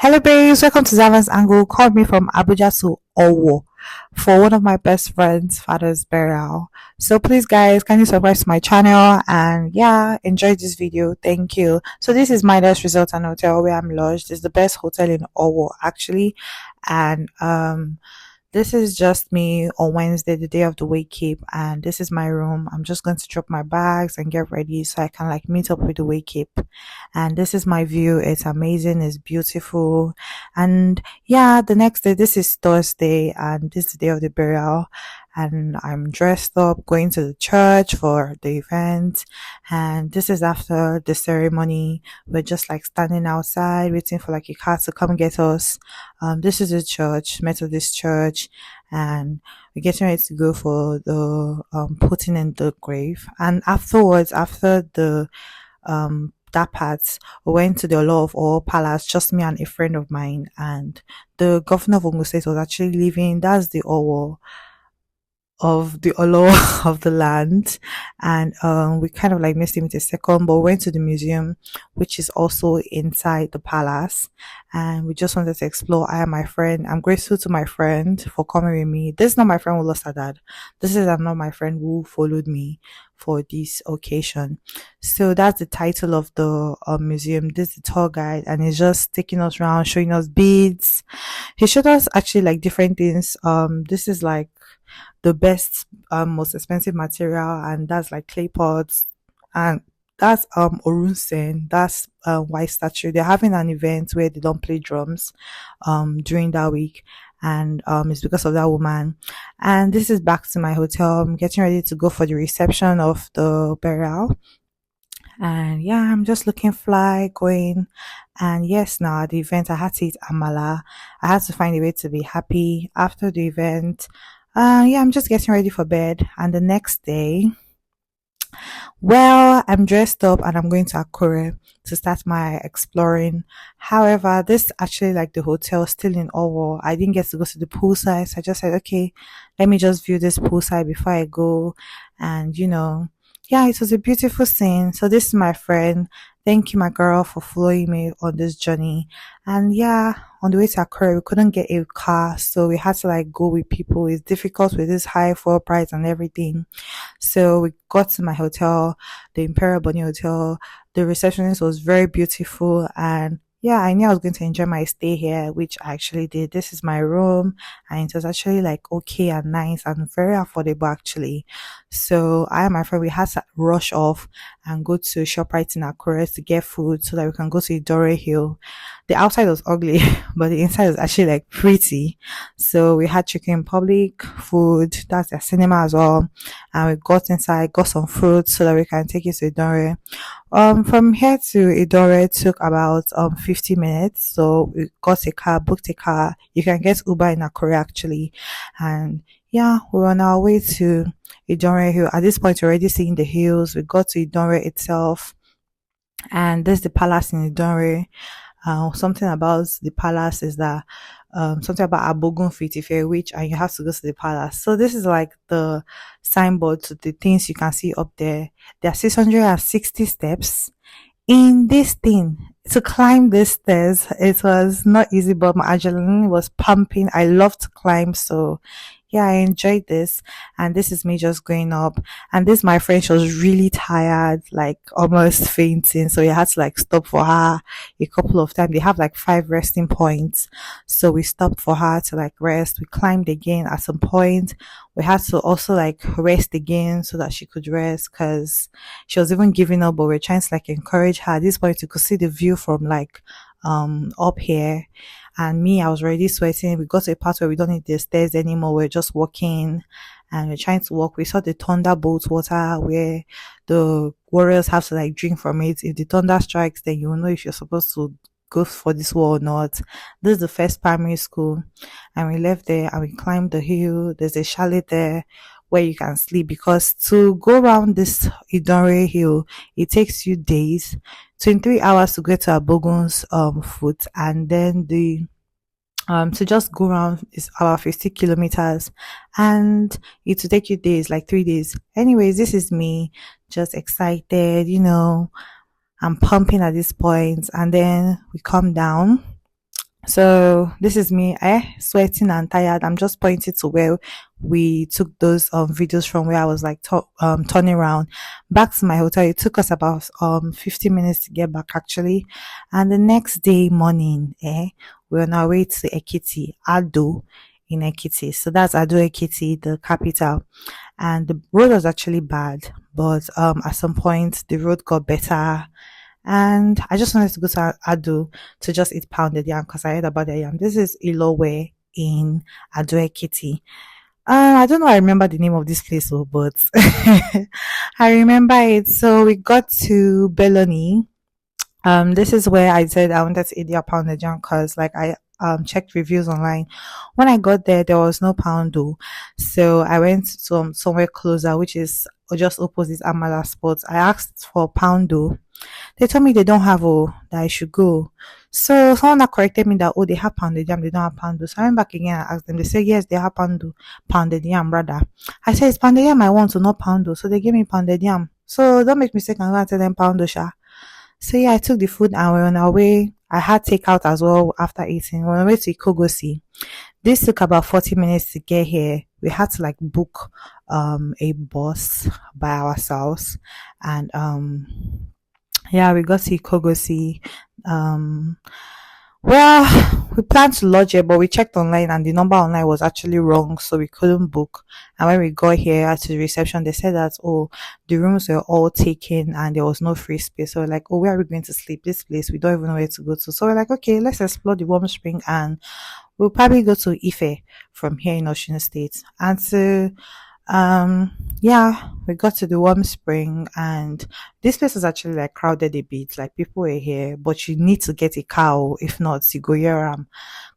Hello, babes. Welcome to Zavan's Angle. Called me from Abuja to Owo for one of my best friends' father's burial. So please, guys, can you subscribe to my channel and yeah, enjoy this video. Thank you. So this is Midas Resort and Hotel where I'm lodged. It's the best hotel in Owo, actually, and this is just me on Wednesday, the day of the wake keep, and this is my room. I'm just going to drop my bags and get ready so I can like meet up with the wake keep. And this is my view. It's amazing, it's beautiful. And yeah, the next day, this is Thursday, and this is the day of the burial. And I'm dressed up, going to the church for the event. And this is after the ceremony. We're just like standing outside, waiting for like a car to come get us. This is a church, Methodist church, and we're getting ready to go for the putting in the grave. And afterwards, after the that part, we went to the Law of All Palace, just me and a friend of mine, and the governor of Ondo State was actually leaving. That's the Owo of the Olo of the land, and we kind of like missed him with a second, but we went to the museum, which is also inside the palace, and we just wanted to explore. I and my friend, I'm grateful to my friend for coming with me. This is not my friend who lost her dad. This is not my friend who followed me for this occasion. So that's the title of the museum. This is the tour guide, and he's just taking us around, showing us beads. He showed us actually like different things. This is like the best, most expensive material, and that's like clay pots, and that's Orunsen, that's white statue. They're having an event where they don't play drums during that week, and it's because of that woman. And this is back to my hotel. I'm getting ready to go for the reception of the burial. And yeah, I'm just looking fly, going. And yes, now at the event, I had to eat amala. I had to find a way to be happy after the event. Yeah, I'm just getting ready for bed. And the next day, well, I'm dressed up and I'm going to Akure to start my exploring. However, this actually like the hotel still in Owo. I didn't get to go to the poolside, so I just said, okay, let me just view this poolside before I go. And yeah, it was a beautiful scene. So this is my friend. Thank you, my girl, for following me on this journey. And yeah, on the way to Akure, we couldn't get a car, so we had to like go with people. It's difficult with this high fuel price and everything. So we got to my hotel, the Imperial Bonny Hotel. The receptionist was very beautiful, and yeah, I knew I was going to enjoy my stay here, which I actually did. This is my room, and it was actually like okay and nice and very affordable actually. So I and my friend, we had to rush off and go to ShopRite in Akure to get food so that we can go to Idanre Hill. The outside was ugly, but the inside was actually like pretty. So we had chicken public food, that's their cinema as well. And we got inside, got some fruit so that we can take it to Idanre. From here to Idore took about 50 minutes. So we got a car, booked a car. You can get Uber in Akure actually. And yeah, we were on our way to Idore Hill. At this point, we're already seeing the hills. We got to Idore itself, and there's the palace in Idore. Something about the palace is that something about Abogun Fit if you're a witch and you have to go to the palace. So this is like the signboard to the things you can see up there. There are 660 steps in this thing. To climb these stairs, it was not easy, but my adrenaline was pumping. I love to climb, so yeah, I enjoyed this. And this is me just going up. And this, my friend, she was really tired, like almost fainting. So we had to like stop for her a couple of times. They have like 5 resting points. So we stopped for her to like rest. We climbed again at some point. We had to also like rest again so that she could rest because she was even giving up, but we're trying to like encourage her. At this point, you could see the view from like up here, and me, I was already sweating. We got to a part where we don't need the stairs anymore. We're just walking, and we're trying to walk. We saw the thunderbolt water where the warriors have to like drink from it. If the thunder strikes, then you will know if you're supposed to go for this war or not. This is the first primary school, and we left there and we climbed the hill. There's a chalet there where you can sleep, because to go around this Idanre Hill, it takes you days, 23 hours to get to Abogun's foot, and then the to just go around is about 50 kilometers, and it will take you days, like 3 days. Anyways, this is me just excited, I'm pumping at this point, and then we come down. So this is me, sweating and tired. I'm just pointing to where we took those videos from, where I was like turning around back to my hotel. It took us about 15 minutes to get back actually. And the next day morning, we're on our way to Ekiti, Ado in Ekiti. So that's Ado Ekiti, the capital. And the road was actually bad, but at some point the road got better, and I just wanted to go to Ado to just eat pounded yam because I heard about the yam. This is Ile-Ife in Ado Ekiti. I don't know. I remember the name of this place, oh, but I remember it. So we got to Beloni. This is where I said I wanted to eat their pounded yam because, like, I checked reviews online. When I got there, there was no poundo, so I went to somewhere closer, which is just opposite Amala Sports. I asked for poundo. They told me they don't have, oh, that I should go. So someone that corrected me that, oh, they have pounded yam, they don't have pounded. So I went back again and asked them. They said yes, they have pounded yam rather. I said it's pounded yam I want to, not poundo. So they gave me pounded yam. So don't make mistake and go and tell them poundo sha. So yeah, I took the food and we're on our way. I had takeout as well after eating. We're on our way to Ikogosi. This took about 40 minutes to get here. We had to like book a bus by ourselves, and yeah, we got to Ikogosi. Um, well, we planned to lodge here, but we checked online and the number online was actually wrong, so we couldn't book. And when we got here at the reception, they said that, oh, the rooms were all taken and there was no free space. So we're like, oh, where are we going to sleep? This place, we don't even know where to go to. So we're like, okay, let's explore the warm spring, and we'll probably go to Ife from here in Osun States. And so yeah, we got to the warm spring, and this place was actually like crowded a bit. Like people were here, but you need to get a car. If not, you go here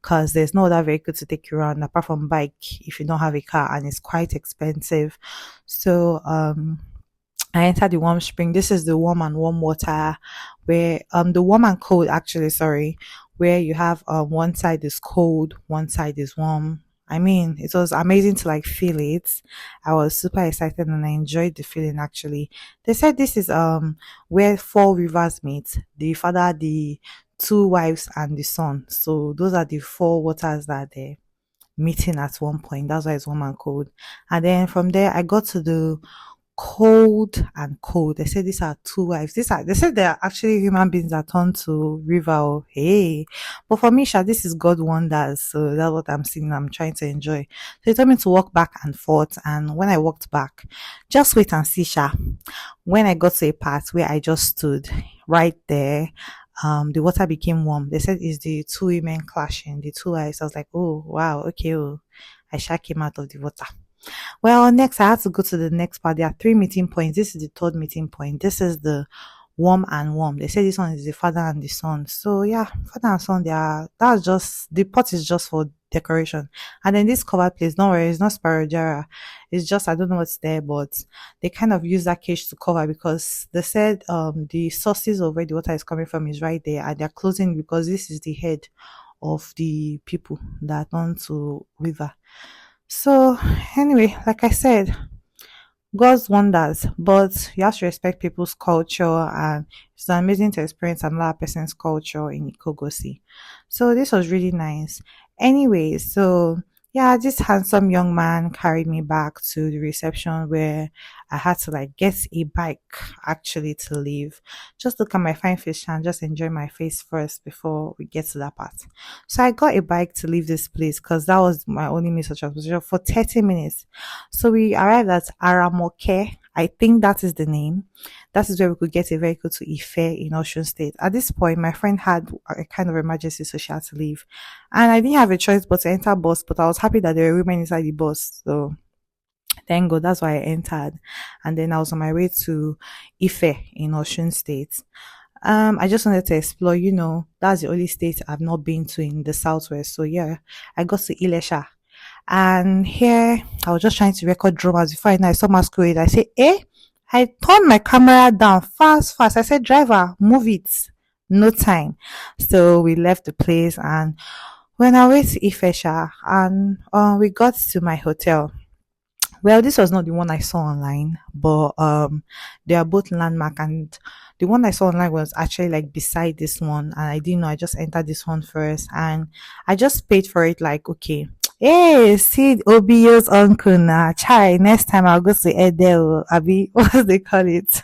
because there's no other vehicle to take you around apart from bike if you don't have a car, and it's quite expensive. So I entered the warm spring. This is the warm and warm water, where the warm and cold actually, sorry, where you have one side is cold, one side is warm. I mean, it was amazing to like feel it. I was super excited and I enjoyed the feeling actually. They said this is where four rivers meet, the father, the two wives and the son. So those are the four waters that they're meeting at one point. That's why it's warm and cold. And then from there I got to the cold and cold. They said these are two wives. They said they are actually human beings that turn to river. Oh, hey. But for me, Sha, this is God wonders. So that's what I'm seeing. I'm trying to enjoy. So they told me to walk back and forth. And when I walked back, just wait and see, Sha. When I got to a part where I just stood right there, the water became warm. They said it's the two women clashing, the two wives. I was like, oh wow, okay, oh. I Sha came out of the water. Well, next I had to go to the next part. There are three meeting points. This is the third meeting point. This is the warm and warm. They say this one is the father and the son. So yeah, father and son, they are, that's just, the pot is just for decoration. And then this covered place, don't worry, it's not Sparrowjara. It's just, I don't know what's there, but they kind of use that cage to cover because they said the sources of where the water is coming from is right there, and they're closing because this is the head of the people that turn to river. So anyway, like I said, God's wonders, but you have to respect people's culture, and it's amazing to experience another person's culture in Ikogosi. So this was really nice. Anyway, so yeah, this handsome young man carried me back to the reception where I had to like get a bike actually to leave. Just look at my fine face and just enjoy my face first before we get to that part. So I got a bike to leave this place because that was my only means of transportation for 30 minutes. So we arrived at Aramoke. I think that is the name. That is where we could get a vehicle to Ife in Osun State. At this point, my friend had a kind of emergency, so she had to leave. And I didn't have a choice but to enter bus, but I was happy that there were women inside the bus. So thank God, that's why I entered. And then I was on my way to Ife in Osun State. I just wanted to explore, that's the only state I've not been to in the southwest. So yeah, I got to Ile-Ife. And here I was just trying to record drummers before I saw masquerade. I said, I turned my camera down fast. I said, driver, move it. No time. So we left the place and when I went to Ifesha, and we got to my hotel. Well, this was not the one I saw online, but they are both landmark, and the one I saw online was actually like beside this one, and I didn't know. I just entered this one first, and I just paid for it. Like, okay, hey, see Obio's uncle now. Chai, next time I'll go to Edel, Abi, what do they call it?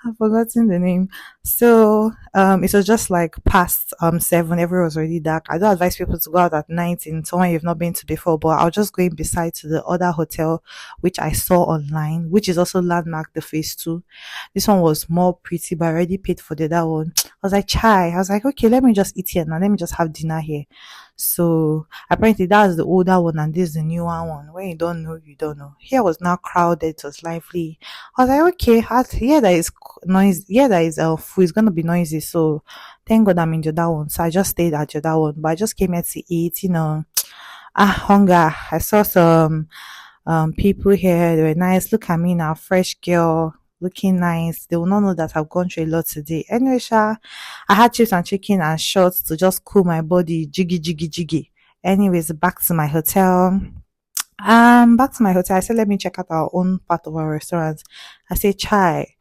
I've forgotten the name. So it was just like past 7, everywhere was already dark. I don't advise people to go out at night in somewhere you've not been to before, but I'll just go in beside to the other hotel which I saw online, which is also landmark the phase two. This one was more pretty, but I already paid for the other one. I was like, chai. I was like, okay, let me just eat here now. Let me just have dinner here. So apparently that's the older one and this is the newer one. When you don't know, you don't know. Here was now crowded, it was lively. I was like, okay, here there is noise, here there is food, it's gonna be noisy. So thank God I'm in the other one. So I just stayed at the other one. But I just came here to eat, hunger. I saw some people here, they were nice. Look at me now, fresh girl, looking nice. They will not know that I've gone through a lot today. Anyway, I had chips and chicken and shots to just cool my body, jiggy jiggy jiggy. Anyways, back to my hotel. I said, let me check out our own part of our restaurant. I said, chai.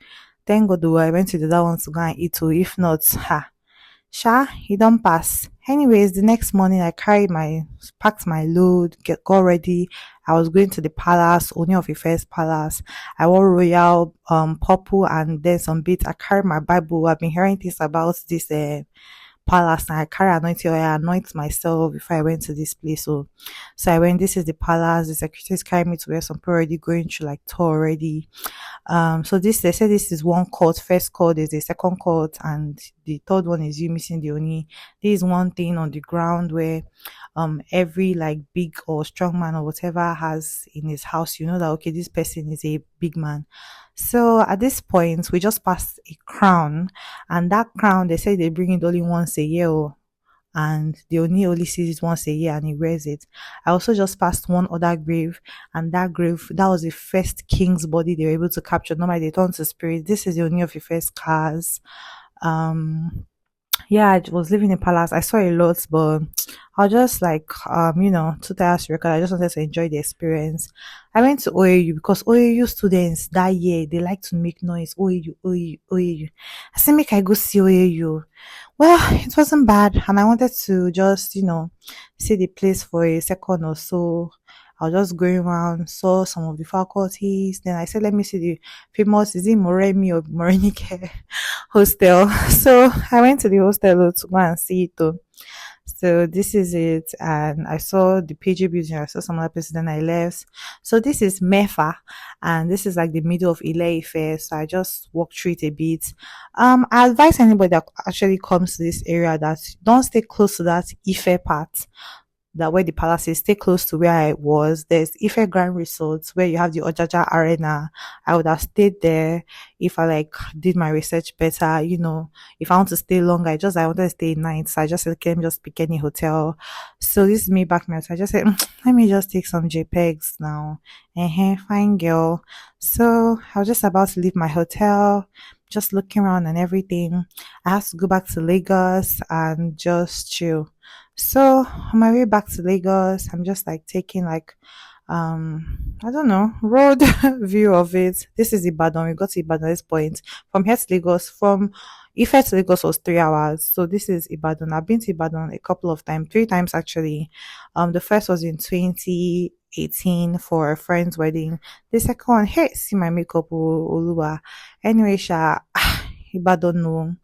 Thank God though, I went to the other one to go and eat too. If not, he don't pass. Anyways, the next morning I packed my load, got ready. I was going to the palace, only of Ife's palace. I wore royal purple and then some bits. I carried my Bible. I've been hearing things about this palace, and I carry anointing oil. I anoint myself before I went to this place. So I went. This is the palace. The secretaries carried me to where some people already going through like tour already. So they said this is one court. First court is the second court, and the third one is you missing the only. There is one thing on the ground where every like big or strong man or whatever has in his house, you know that okay, this person is a big man. So at this point, we just passed a crown, and that crown they say they bring it only once a year. And they only sees it once a year and he wears it. I also just passed one other grave, and that grave, that was the first king's body they were able to capture. Normally they turn to spirit. This is the only of the first cars. Yeah, I was living in palace. I saw a lot, but I was just like, 2 times record. I just wanted to enjoy the experience. I went to OAU because OAU students that year, they like to make noise. OAU, OAU, OAU. I said, make I go see OAU. Well, it wasn't bad. And I wanted to just, see the place for a second or so. I was just going around, saw some of the faculties. Then I said, let me see the famous, is it Moremi or Morenike hostel? So I went to the hostel to go and see it too. So this is it. And I saw the PG building. I saw some other places. Then I left. So this is Mefa. And this is like the middle of Ile-Ife. So I just walked through it a bit. I advise anybody that actually comes to this area that don't stay close to that Ife part, that where the palace is, stay close to where I was. There's Ife Grand Resorts where you have the Ojaja Arena. I would have stayed there if I like did my research better, if I want to stay longer. I wanted to stay nights. So I just said, okay, let me just pick any hotel. So this is me back in my hotel. I just said, let me just take some JPEGs now. Fine girl. So I was just about to leave my hotel, just looking around and everything. I have to go back to Lagos and just chill. So on my way back to Lagos, I'm just like taking like I don't know, road view of it. This is Ibadan. We got to Ibadan at this point. From here to Lagos, from Ife to Lagos was 3 hours. So this is Ibadan. I've been to Ibadan a couple of times, 3 times actually. The first was in 2018 for a friend's wedding. The second one, hey, see my makeup, Oluwa. Anyway, Ibadan no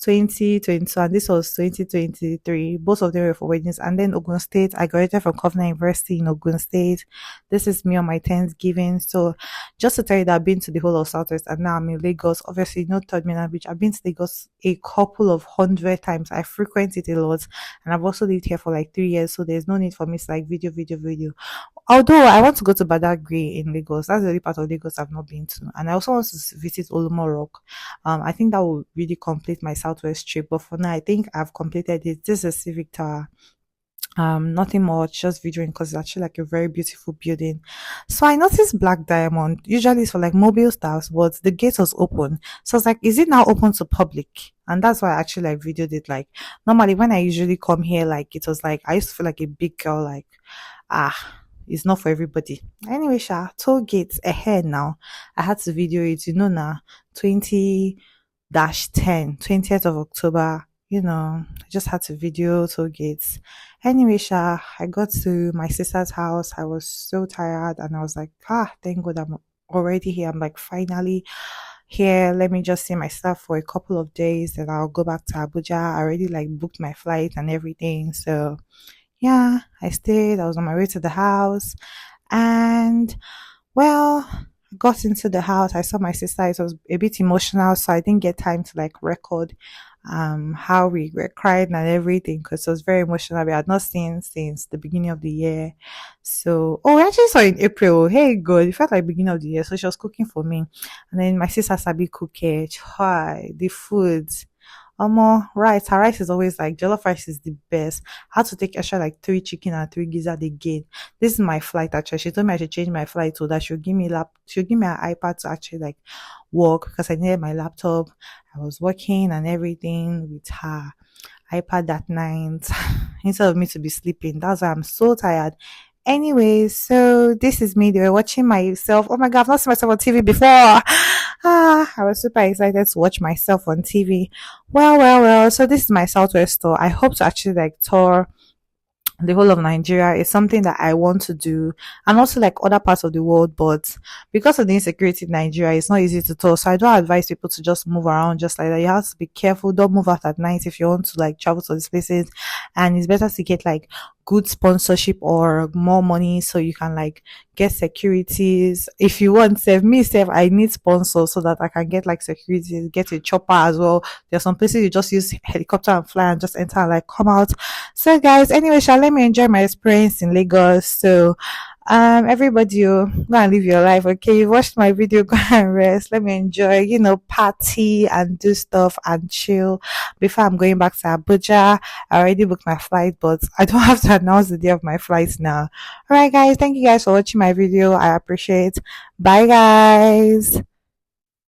2022, and this was 2023. Both of them were for weddings. And then Ogun State, I graduated from Covenant University in Ogun State. This is me on my Thanksgiving. So just to tell you that I've been to the whole of Southwest, and now I'm in Lagos. Obviously not Third Mainland Beach. I've been to Lagos a couple of 100 times. I frequent it a lot, and I've also lived here for like 3 years, so there's no need for me to like video. Although I want to go to Badagry in Lagos. That's the only part of Lagos I've not been to. And I also want to visit Olumo Rock. I think that will really complete my Southwest trip. But for now, I think I've completed it. This is Civic Tower. Nothing much, just videoing because it's actually like a very beautiful building. So I noticed Black Diamond. Usually it's for like mobile staffs, but the gate was open. So I was like, is it now open to public? And that's why I actually like videoed it. Like normally when I usually come here, like it was like, I used to feel like a big girl, like, it's not for everybody. Anyway, toll gates ahead now. I had to video it, now, 20 10 20th of October. I just had to video toll gates. Anyway, I got to my sister's house. I was so tired and I was like, thank God I'm already here. I'm like, finally here. Let me just see my stuff for a couple of days, then I'll go back to Abuja. I already like booked my flight and everything. So yeah, I stayed. I was on my way to the house and well, I got into the house. I saw my sister. It was a bit emotional, so I didn't get time to like record how we were crying and everything because it was very emotional. We had not seen since the beginning of the year. So we actually saw in April. Hey God, it felt like beginning of the year. So she was cooking for me. And then my sister Sabi cooking. Hi, the food. Rice. Her rice is always like jollof rice is the best. I had to take extra like 3 chicken and 3 gizzard again. This is my flight actually. She told me I should change my flight so that she'll give me an iPad to actually like work because I needed my laptop. I was working and everything with her iPad that night instead of me to be sleeping. That's why I'm so tired. Anyway, so this is me. They were watching myself. Oh my God, I've not seen myself on TV before. I was super excited to watch myself on TV. Well. So this is my Southwest tour. I hope to actually like tour the whole of Nigeria is something that I want to do and also like other parts of the world. But because of the insecurity in Nigeria, it's not easy to tell. So I don't advise people to just move around just like that. You have to be careful. Don't move out at night if you want to like travel to these places. And it's better to get like good sponsorship or more money so you can like get securities. If you want save, I need sponsors so that I can get like securities, get a chopper as well. There's some places you just use helicopter and fly and just enter and like come out. So guys, anyway, shall let me enjoy my experience in Lagos. So everybody, go and live your life. Okay, you watched my video, go and rest. Let me enjoy, party and do stuff and chill before I'm going back to Abuja. I already booked my flight, but I don't have to announce the day of my flight now. All right, guys, thank you guys for watching my video. I appreciate. Bye, guys.